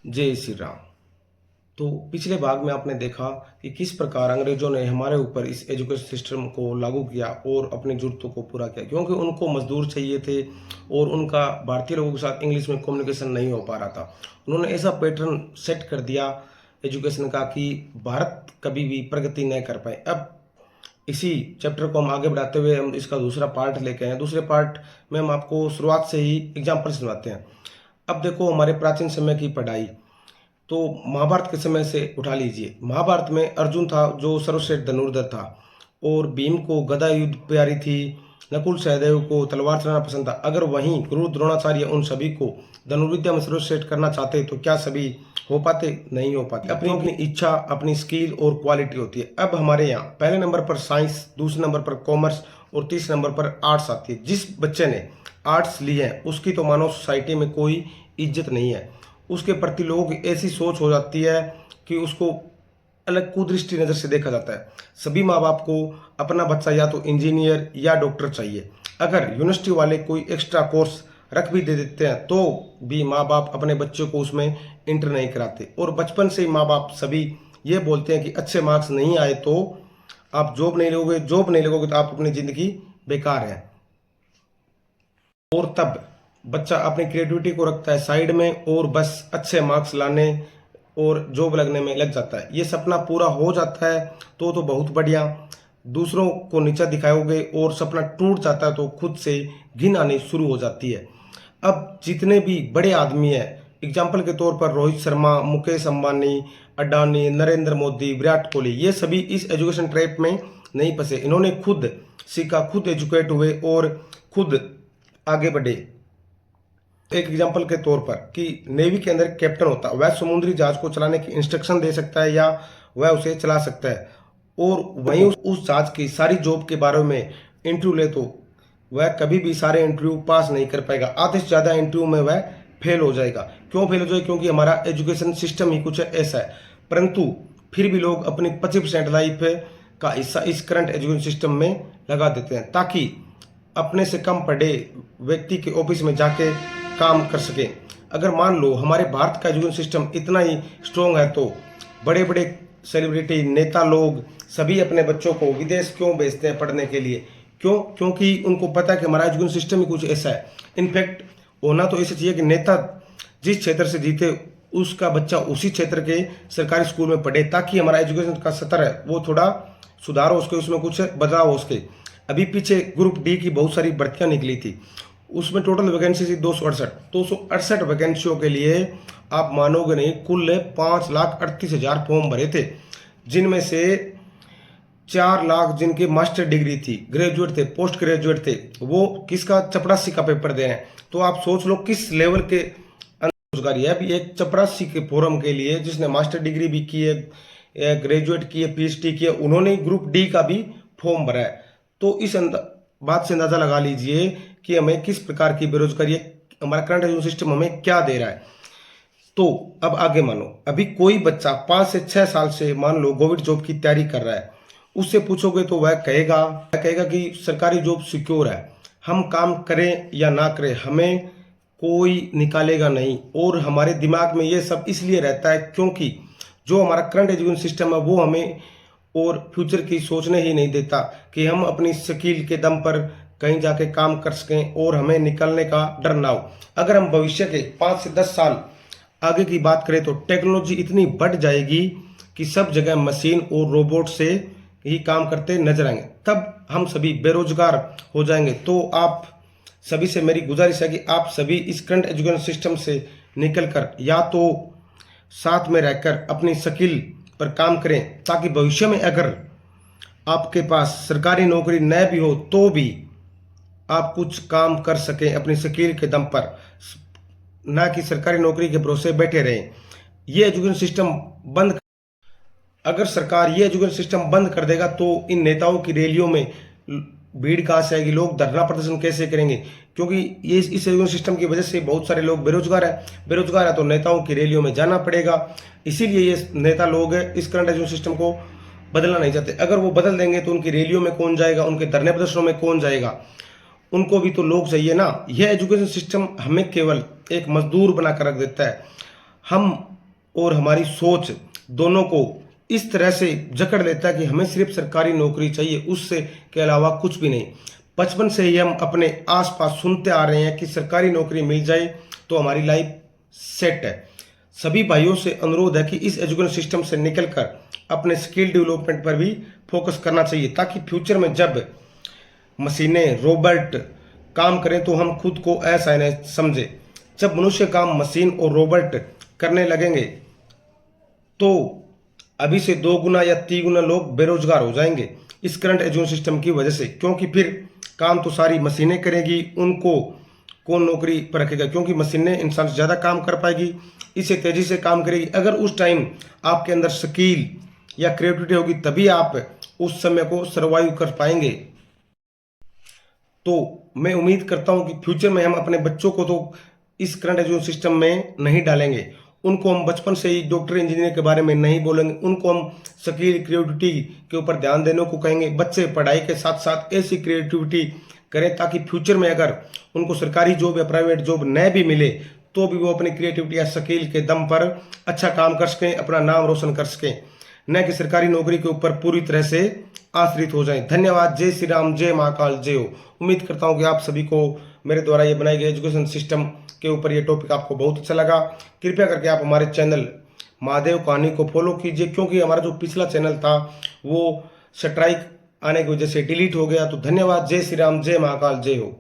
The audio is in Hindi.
जय श्री राम। तो पिछले भाग में आपने देखा कि किस प्रकार अंग्रेजों ने हमारे ऊपर इस एजुकेशन सिस्टम को लागू किया और अपनी ज़रूरतों को पूरा किया, क्योंकि उनको मजदूर चाहिए थे और उनका भारतीय लोगों के साथ इंग्लिश में कम्युनिकेशन नहीं हो पा रहा था। उन्होंने ऐसा पैटर्न सेट कर दिया एजुकेशन का कि भारत कभी भी प्रगति नहीं कर पाए। अब इसी चैप्टर को हम आगे बढ़ाते हुए हम इसका दूसरा पार्ट लेके आए। दूसरे पार्ट में हम आपको शुरुआत से ही एग्जाम्पल सुनाते हैं। अब देखो, हमारे प्राचीन समय की पढ़ाई तो महाभारत के समय से उठा लीजिए। महाभारत में अर्जुन था जो सर्वश्रेष्ठ धनुर्धर था, और भीम को गदा युद्ध प्यारी थी, नकुल सहदेव को तलवार चलाना पसंद था। अगर वहीं गुरु द्रोणाचार्य उन सभी को धनुर्विद्या में सर्वश्रेष्ठ करना चाहते तो क्या सभी हो पाते? नहीं हो पाते। अपनी अपनी इच्छा, अपनी स्किल और क्वालिटी होती है। अब हमारे यहाँ पहले नंबर पर साइंस, दूसरे नंबर पर कॉमर्स और तीसरे नंबर पर आर्ट्स आती है। जिस बच्चे ने आर्ट्स लिए हैं उसकी तो मानव सोसाइटी में कोई इज्जत नहीं है। उसके प्रति लोगों की ऐसी सोच हो जाती है कि उसको अलग कुदृष्टि नज़र से देखा जाता है। सभी माँ बाप को अपना बच्चा या तो इंजीनियर या डॉक्टर चाहिए। अगर यूनिवर्सिटी वाले कोई एक्स्ट्रा कोर्स रख भी दे देते हैं तो भी माँ बाप अपने बच्चों को उसमें इंटर नहीं कराते, और बचपन से ही माँ बाप सभी ये बोलते हैं कि अच्छे मार्क्स नहीं आए तो आप जॉब नहीं लोगे, जॉब नहीं लोगे तो आप अपनी ज़िंदगी बेकार है। और तब बच्चा अपनी क्रिएटिविटी को रखता है साइड में और बस अच्छे मार्क्स लाने और जॉब लगने में लग जाता है। ये सपना पूरा हो जाता है तो बहुत बढ़िया। दूसरों को नीचा दिखाओगे और सपना टूट जाता है तो खुद से घिन आनी शुरू हो जाती है। अब जितने भी बड़े आदमी हैं, एग्जाम्पल के तौर पर रोहित शर्मा, मुकेश अंबानी, अडानी, नरेंद्र मोदी, विराट कोहली, ये सभी इस एजुकेशन ट्रैप में नहीं फंसे। इन्होंने खुद सीखा, खुद एजुकेट हुए और खुद आगे बढ़े। एक एग्जाम्पल के तौर पर कि नेवी के अंदर कैप्टन होता है, वह समुद्री जहाज को चलाने की इंस्ट्रक्शन दे सकता है या वह उसे चला सकता है, और वहीं उस जहाज की सारी जॉब के बारे में इंटरव्यू ले तो वह कभी भी सारे इंटरव्यू पास नहीं कर पाएगा। आधे से ज़्यादा इंटरव्यू में वह फेल हो जाएगा। क्यों फेल हो जाएगा? क्योंकि हमारा एजुकेशन सिस्टम ही कुछ ऐसा है। परंतु फिर भी लोग अपनी 25% लाइफ का हिस्सा इस करंट एजुकेशन सिस्टम में लगा देते हैं ताकि अपने से कम पढ़े व्यक्ति के ऑफिस में जाके काम कर सकें। अगर मान लो हमारे भारत का एजुकेशन सिस्टम इतना ही स्ट्रॉन्ग है तो बड़े बड़े सेलिब्रिटी, नेता लोग सभी अपने बच्चों को विदेश क्यों भेजते हैं पढ़ने के लिए? क्यों? क्योंकि उनको पता है कि हमारा एजुकेशन सिस्टम ही कुछ ऐसा है। इनफैक्ट होना तो ऐसा चाहिए कि नेता जिस क्षेत्र से जीते उसका बच्चा उसी क्षेत्र के सरकारी स्कूल में पढ़े, ताकि हमारा एजुकेशन का स्तर है वो थोड़ा सुधार हो सके, उसमें कुछ बदलाव हो सके। अभी पीछे ग्रुप डी की बहुत सारी भर्तियां निकली थी, उसमें टोटल वैकेंसी थी 268 वैकेंसियों के लिए आप मानोगे नहीं, कुल 5,38,000 फॉर्म भरे थे, जिनमें से 4 लाख जिनके मास्टर डिग्री थी, ग्रेजुएट थे, पोस्ट ग्रेजुएट थे, वो किसका चपरासी का पेपर दे रहे हैं। तो आप सोच लो किस लेवल के रोजगारी है। अभी एक चपरासी के फॉर्म के लिए जिसने मास्टर डिग्री भी की है, ग्रेजुएट की है, पीएचडी की है, उन्होंने ग्रुप डी का भी फॉर्म भरा है। तो इस बात से अंदाजा लगा लीजिए कि हमें किस प्रकार की बेरोजगारी है, हमारा करंट एजुकेशन सिस्टम हमें क्या दे रहा है। तो अब आगे मानो, अभी कोई बच्चा 5 से 6 साल से मान लो गवर्नमेंट जॉब की तैयारी कर रहा है, उससे पूछोगे तो वह कहेगा कि सरकारी जॉब सिक्योर है, हम काम करें या ना करें हमें कोई निकालेगा नहीं। और हमारे दिमाग में ये सब इसलिए रहता है क्योंकि जो हमारा करंट एजुकेशन सिस्टम है वो हमें और फ्यूचर की सोचने ही नहीं देता कि हम अपनी स्किल के दम पर कहीं जाके काम कर सकें और हमें निकलने का डर ना हो। अगर हम भविष्य के 5 से 10 साल आगे की बात करें तो टेक्नोलॉजी इतनी बढ़ जाएगी कि सब जगह मशीन और रोबोट से ही काम करते नजर आएंगे, तब हम सभी बेरोजगार हो जाएंगे। तो आप सभी से मेरी गुजारिश है कि आप सभी इस करंट एजुकेशन सिस्टम से निकलकर या तो साथ में रहकर अपनी स्किल पर काम करें, ताकि भविष्य में अगर आपके पास सरकारी नौकरी न भी हो तो भी आप कुछ काम कर सकें अपनी स्किल के दम पर, ना कि सरकारी नौकरी के भरोसे बैठे रहें। ये एजुकेशन सिस्टम बंद, अगर सरकार ये एजुकेशन सिस्टम बंद कर देगा तो इन नेताओं की रैलियों में भीड़ कहाँ से आएगी, लोग धरना प्रदर्शन कैसे करेंगे? क्योंकि ये इस एजुकेशन सिस्टम की वजह से बहुत सारे लोग बेरोजगार है तो नेताओं की रैलियों में जाना पड़ेगा। इसीलिए ये नेता लोग इस करंट एजुकेशन सिस्टम को बदलना नहीं चाहते। अगर वो बदल देंगे तो उनकी रैलियों में कौन जाएगा, उनके धरने प्रदर्शनों में कौन जाएगा? उनको भी तो लोग चाहिए ना। यह एजुकेशन सिस्टम हमें केवल एक मजदूर बनाकर रख देता है। हम और हमारी सोच दोनों को इस तरह से जकड़ लेता है कि हमें सिर्फ सरकारी नौकरी चाहिए, उससे के अलावा कुछ भी नहीं। बचपन से ही हम अपने आसपास सुनते आ रहे हैं कि सरकारी नौकरी मिल जाए तो हमारी लाइफ सेट है। सभी भाइयों से अनुरोध है कि इस एजुकेशन सिस्टम से निकलकर अपने स्किल डेवलपमेंट पर भी फोकस करना चाहिए, ताकि फ्यूचर में जब मशीनें रोबोट काम करें तो हम खुद को ऐसा न समझे। जब मनुष्य काम मशीन और रोबोट करने लगेंगे तो अभी से 2 गुना या 3 गुना लोग बेरोजगार हो जाएंगे इस करंट एजुकेशन सिस्टम की वजह से, क्योंकि फिर काम तो सारी मशीनें करेगी, उनको कौन नौकरी पर रखेगा, क्योंकि मशीनें इंसान से ज़्यादा काम कर पाएगी, इससे तेज़ी से काम करेगी। अगर उस टाइम आपके अंदर स्किल या क्रिएटिविटी होगी तभी आप उस समय को सर्वाइव कर पाएंगे। तो मैं उम्मीद करता हूं कि फ्यूचर में हम अपने बच्चों को तो इस करंट एजुकेशन सिस्टम में नहीं डालेंगे, उनको हम बचपन से ही डॉक्टर इंजीनियर के बारे में नहीं बोलेंगे, उनको हम स्किल क्रिएटिविटी के ऊपर ध्यान देने को कहेंगे। बच्चे पढ़ाई के साथ साथ ऐसी क्रिएटिविटी करें ताकि फ्यूचर में अगर उनको सरकारी जॉब या प्राइवेट जॉब न भी मिले तो भी वो अपनी क्रिएटिविटी या स्किल के दम पर अच्छा काम कर सकें, अपना नाम रोशन कर सकें, न कि सरकारी नौकरी के ऊपर पूरी तरह से आश्रित हो जाएं। धन्यवाद। जय श्री राम, जय महाकाल, जय हो। उम्मीद करता हूं कि आप सभी को मेरे द्वारा ये बनाए गए एजुकेशन सिस्टम के ऊपर ये टॉपिक आपको बहुत अच्छा लगा। कृपया करके आप हमारे चैनल महादेव कहानी को फॉलो कीजिए, क्योंकि हमारा जो पिछला चैनल था वो स्ट्राइक आने की वजह से डिलीट हो गया। तो धन्यवाद। जय श्री राम, जय महाकाल, जय हो।